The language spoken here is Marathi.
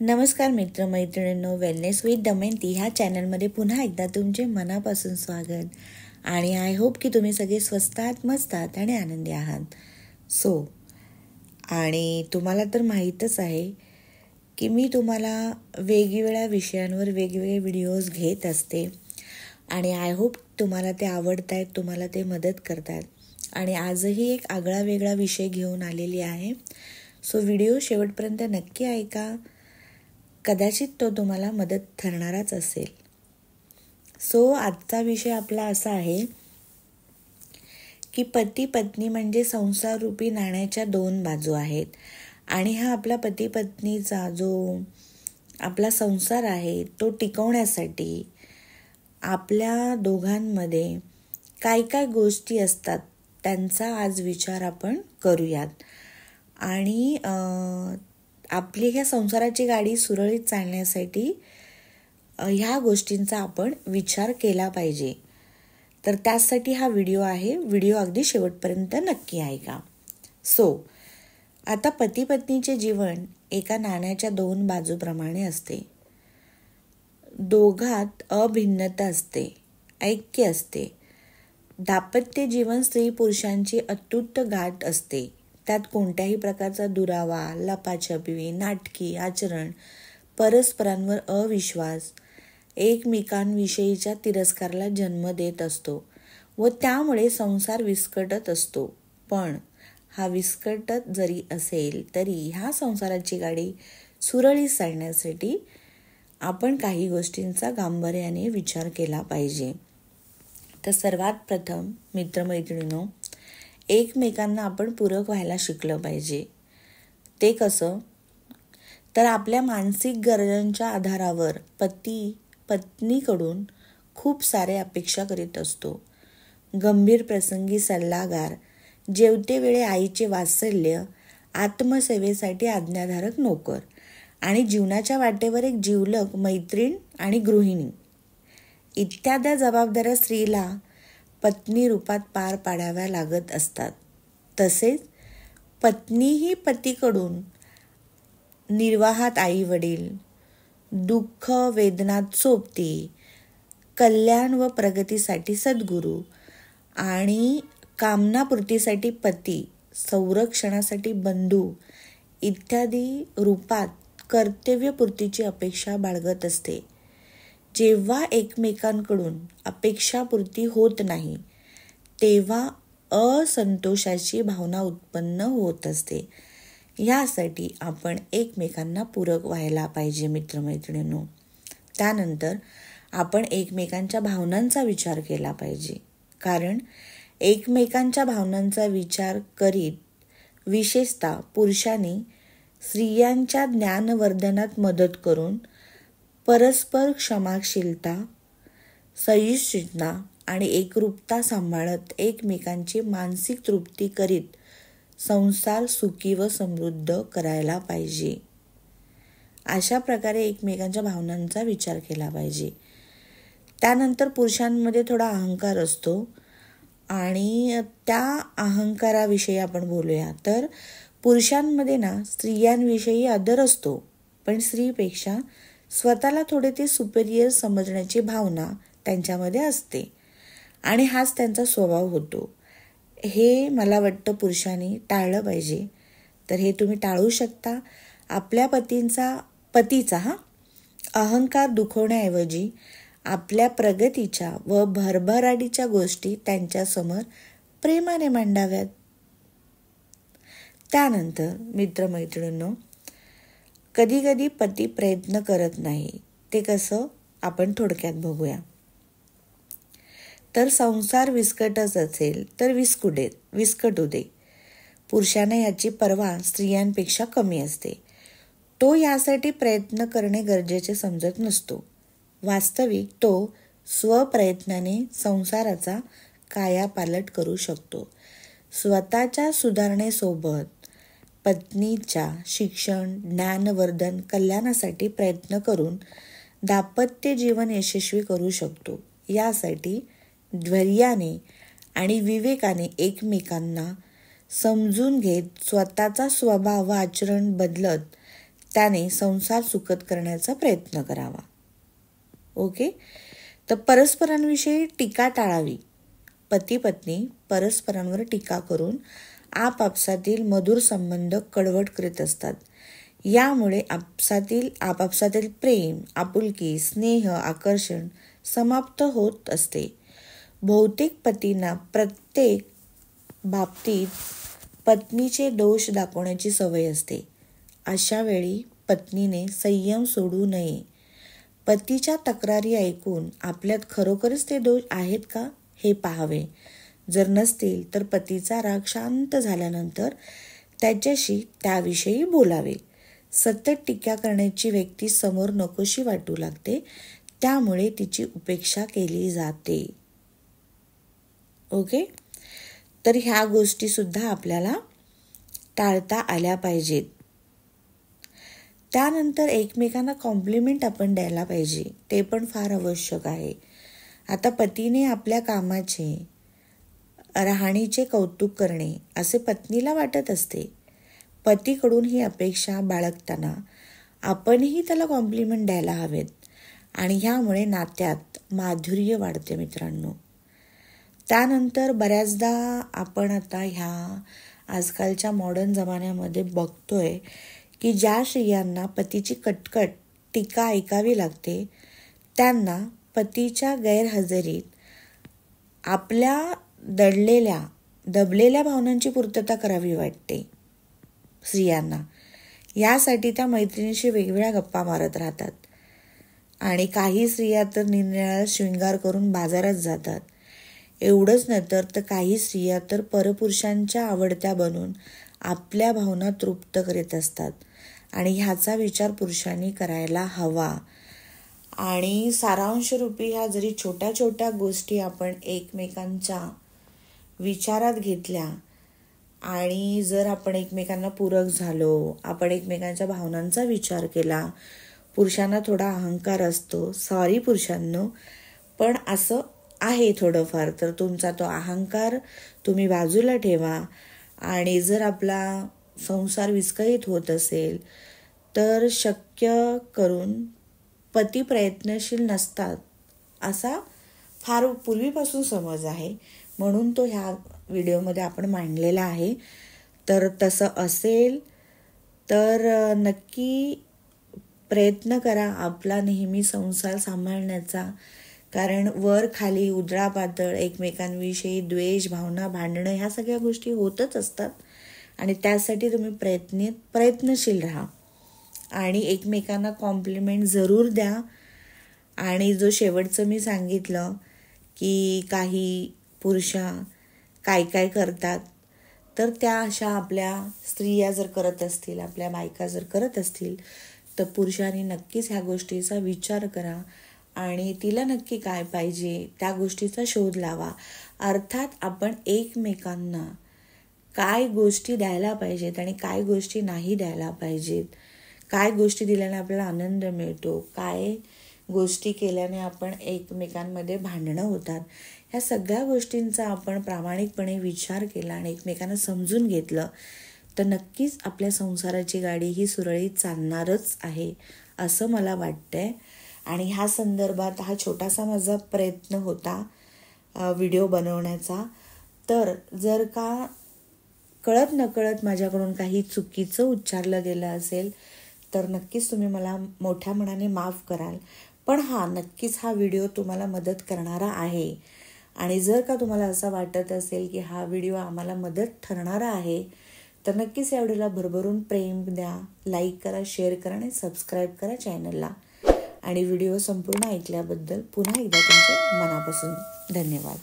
नमस्कार मित्रमैत्रिणींनो, वेलनेस विथ दमयंती ह्या चॅनलमध्ये पुन्हा एकदा तुमचे मनापासून स्वागत. आणि आय होप की तुम्ही सगळे स्वस्त आहात, मस्त आहात आणि आनंदी आहात. आणि तुम्हाला तर माहीतच आहे की मी तुम्हाला वेगवेगळ्या विषयांवर वेगवेगळे व्हिडिओज घेत असते आणि आय होप तुम्हाला ते आवडत आहेत, तुम्हाला ते मदत करत आहेत. आणि आजही एक आगळा वेगळा विषय घेऊन आलेली आहे. व्हिडिओ शेवटपर्यंत नक्की ऐका, कदाचित तो तुम्हाला मदत ठरणारच असेल. आजचा विषय आपला असा आहे की पती पत्नी म्हणजे संसार रूपी नाण्याच्या दोन बाजू आहेत. आणि हा आपला पती पत्नीचा जो आपला संसार आहे तो टिकवण्यासाठी आपल्या दोघांमध्ये काय काय गोष्टी असतात त्यांचा आज विचार आपण करूयात. आणि आपली ह्या संसाराची गाडी सुरळीत चालण्यासाठी ह्या गोष्टींचा आपण विचार केला पाहिजे. तर त्यासाठी हा व्हिडिओ आहे. व्हिडिओ अगदी शेवटपर्यंत नक्की ऐका. आता पती पत्नीचे जीवन एका नाण्याच्या दोन बाजूप्रमाणे असते. दोघात अभिन्नता असते, ऐक्य असते. दाम्पत्य जीवन स्त्री पुरुषांची अतूट गाठ असते. त्यात कोणत्याही प्रकारचा दुरावा, लपाछपी, नाटकी आचरण, परस्परांवर अविश्वास, एकमेकांविषयीच्या तिरस्काराला जन्म देत असतो व त्यामुळे संसार विस्कटत असतो. पण हा विस्कटत जरी असेल तरी ह्या संसाराची गाडी सुरळीत चालण्यासाठी आपण काही गोष्टींचा गांभीर्याने विचार केला पाहिजे. तर सर्वात प्रथम मित्रमैत्रिणींनो, एकमेकांना आपण पूरक व्हायला शिकलं पाहिजे. ते कसं? तर आपल्या मानसिक गरजांच्या आधारावर पती पत्नीकडून खूप सारे अपेक्षा करीत असतो. गंभीर प्रसंगी सल्लागार, जेवते वेळे आईचे वात्सल्य, आत्मसेवेसाठी आज्ञाधारक नोकर आणि जीवनाच्या वाटेवर एक जिवलग मैत्रीण आणि गृहिणी इत्यादी जबाबदाऱ्या स्त्रीला पत्नी रूपात पार पाडाव्या लागत असतात. तसेच पत्नीही पतीकडून निर्वाहात आई वडील, दुःख वेदनात सोबती, कल्याण व प्रगतीसाठी सद्गुरू आणि कामनापूर्तीसाठी पती, संरक्षणासाठी बंधू इत्यादी रूपात कर्तव्यपूर्तीची अपेक्षा बाळगत असते. जेव्हा एकमेकांकडून अपेक्षापूर्ती होत नाही तेव्हा असंतोषाची भावना उत्पन्न होत असते. यासाठी आपण एकमेकांना पूरक व्हायला पाहिजे मित्रमैत्रिणींनो. त्यानंतर आपण एकमेकांच्या भावनांचा विचार केला पाहिजे. कारण एकमेकांच्या भावनांचा विचार करीत विशेषतः पुरुषांनी स्त्रियांच्या ज्ञानवर्धनात मदत करून परस्पर क्षमाशीलता, सहिष्णुता आणि एकरूपता सांभाळत एकमेकांची मानसिक तृप्ती करीत संसार सुखी व समृद्ध करायला पाहिजे. अशा प्रकारे एकमेकांच्या भावनांचा विचार केला पाहिजे. त्यानंतर पुरुषांमध्ये थोडा अहंकार असतो आणि त्या अहंकाराविषयी आपण बोलूया. तर पुरुषांमध्ये स्त्रियांविषयी आदर असतो, पण स्त्रीपेक्षा स्वतःला थोडे ते सुपेरियर समजण्याची भावना त्यांच्यामध्ये असते आणि हाच त्यांचा स्वभाव होतो. हे मला वाटतं पुरुषांनी टाळलं पाहिजे. तर हे तुम्ही टाळू शकता. आपल्या पतीचा अहंकार दुखवण्याऐवजी आपल्या प्रगतीच्या व भरभराटीच्या गोष्टी त्यांच्यासमोर प्रेमाने मांडाव्यात. त्यानंतर मित्रमैत्रिणींनो, कधी कधी पती प्रयत्न करत नाही. ते कसं आपण थोडक्यात बघूया. तर संसार विस्कटच असेल तर विस्कटू दे. पुरुषांना याची पर्वा स्त्रियांपेक्षा कमी असते. तो यासाठी प्रयत्न करणे गरजेचे समजत नसतो. वास्तविक तो स्वप्रयत्नाने संसाराचा कायापालट करू शकतो. स्वतःच्या सुधारणेसोबत पत्नीच्या शिक्षण, ज्ञानवर्धन, कल्याणासाठी प्रयत्न करून दाम्पत्य जीवन यशस्वी करू शकतो. यासाठी धैर्याने आणि विवेकाने एकमेकांना समजून घेत स्वतःचा स्वभाव व आचरण बदलत त्याने संसार सुखद करण्याचा प्रयत्न करावा. ओके. तर परस्परांविषयी टीका टाळावी. पती पत्नी परस्परांवर टीका करून आपापसातील मधुर संबंध कडवट करीत असतात. यामुळे आपापसातील प्रेम, आपुलकी, स्नेह, आकर्षण समाप्त होत असते. बहुतेक पतींना प्रत्येक बाबतीत पत्नीचे दोष दाखवण्याची सवय असते. अशा वेळी पत्नीने संयम सोडू नये. पतीच्या तक्रारी ऐकून आपल्यात खरोखरच ते दोष आहेत का हे पाहावे. जर नसतील तर पतीचा राग शांत झाल्यानंतर त्याच्याशी त्याविषयी बोलावे. सतत टीका करण्याची व्यक्ती समोर नकोशी वाटू लागते, त्यामुळे तिची उपेक्षा केली जाते. ओके. तर ह्या गोष्टी सुद्धा आपल्याला टाळता आल्या पाहिजेत. त्यानंतर एकमेकांना कॉम्प्लिमेंट आपण द्यायला पाहिजे, ते पण फार आवश्यक आहे. आता पतीने आपल्या कामाचे, राहणीचे कौतुक करणे असे पत्नीला वाटत असते. पतीकडून ही अपेक्षा बाळगताना आपणही त्याला कॉम्प्लिमेंट द्यायला हवेत आणि ह्यामुळे नात्यात माधुर्य वाढते मित्रांनो. त्यानंतर बऱ्याचदा आपण आता ह्या आजकालच्या मॉडर्न जमान्यामध्ये बघतोय की ज्या स्त्रियांना पतीची कटकट टीका ऐकावी लागते, त्यांना पतीच्या गैरहजेरीत आपल्या दबलेल्या भावनांची पूर्तता करावी वाटते स्त्रियांना. यासाठी त्या मैत्रिणीशी वेगवेगळ्या गप्पा मारत राहतात आणि काही स्त्रिया तर निरनिराळा शृंगार करून बाजारात जातात. एवढंच नाही तर काही स्त्रिया तर परपुरुषांच्या आवडत्या बनून आपल्या भावना तृप्त करीत असतात आणि ह्याचा विचार पुरुषांनी करायला हवा. आणि सारांशरूपी ह्या जरी छोट्या छोट्या गोष्टी आपण एकमेकांच्या विचारात घेतल्या आणि जर आपण एकमेकांना पूरक झालो, आपण एकमेकांच्या भावनांचा विचार केला. पुरुषांना थोडा अहंकार असतो, सॉरी पुरुषांनो, पण असं आहे थोडंफार. तर तुमचा तो अहंकार तुम्ही बाजूला ठेवा आणि जर आपला संसार विस्कळीत होत असेल तर शक्य करून पती प्रयत्नशील नसतात असा फार पूर्वीपासून समज आहे, म्हणून तो ह्या व्हिडिओमध्ये आपण मांडलेला आहे. तर तसं असेल तर नक्की प्रयत्न करा आपला नेहमी संसार सांभाळण्याचा. कारण वर खाली, उजळा पातळ, एकमेकांविषयी द्वेष, भावना, भांडणं ह्या सगळ्या गोष्टी होतच असतात आणि त्यासाठी तुम्ही प्रयत्नशील राहा आणि एकमेकांना कॉम्प्लिमेंट जरूर द्या. आणि जो शेवटचं मी सांगितलं की काही पुरुषा काय काय करतात, तर त्या अशा आपल्या स्त्रिया जर करत असतील, आपल्या बायका जर करत असतील तर पुरुषांनी नक्कीच ह्या गोष्टीचा विचार करा आणि तिला नक्की काय पाहिजे त्या गोष्टीचा शोध लावा. अर्थात आपण एकमेकांना काय गोष्टी द्यायला पाहिजेत आणि काय गोष्टी नाही द्यायला पाहिजेत, काय गोष्टी दिल्याने आपल्याला आनंद मिळतो, काय गोष्टी केल्याने आपण एकमेकांमध्ये भांडणं होतात, ह्या सगळ्या गोष्टींचा आपण प्रामाणिकपणे विचार केला आणि एकमेकांना समजून घेतलं तर नक्कीच आपल्या संसाराची गाडी ही सुरळीत चालणारच आहे असं मला वाटतंय. आणि ह्या संदर्भात हा छोटासा माझा प्रयत्न होता व्हिडिओ बनवण्याचा. तर जर का कळत नकळत माझ्याकडून काही चुकीचं उच्चारलं गेलं असेल तर नक्कीच तुम्ही मला मोठ्या मनाने माफ कराल. पण नक्कीच हा व्हिडिओ तुम्हाला मदत करणारा आहे. आणि जर का तुम्हाला असं वाटत असेल की हा व्हिडिओ आम्हाला मदत ठरणारा आहे तर नक्कीच या व्हिडिओला भरभरून प्रेम द्या, लाईक करा, शेअर करा आणि सबस्क्राईब करा चॅनलला. आणि व्हिडिओ संपूर्ण ऐकल्याबद्दल पुन्हा एकदा तुमचे मनापासून धन्यवाद.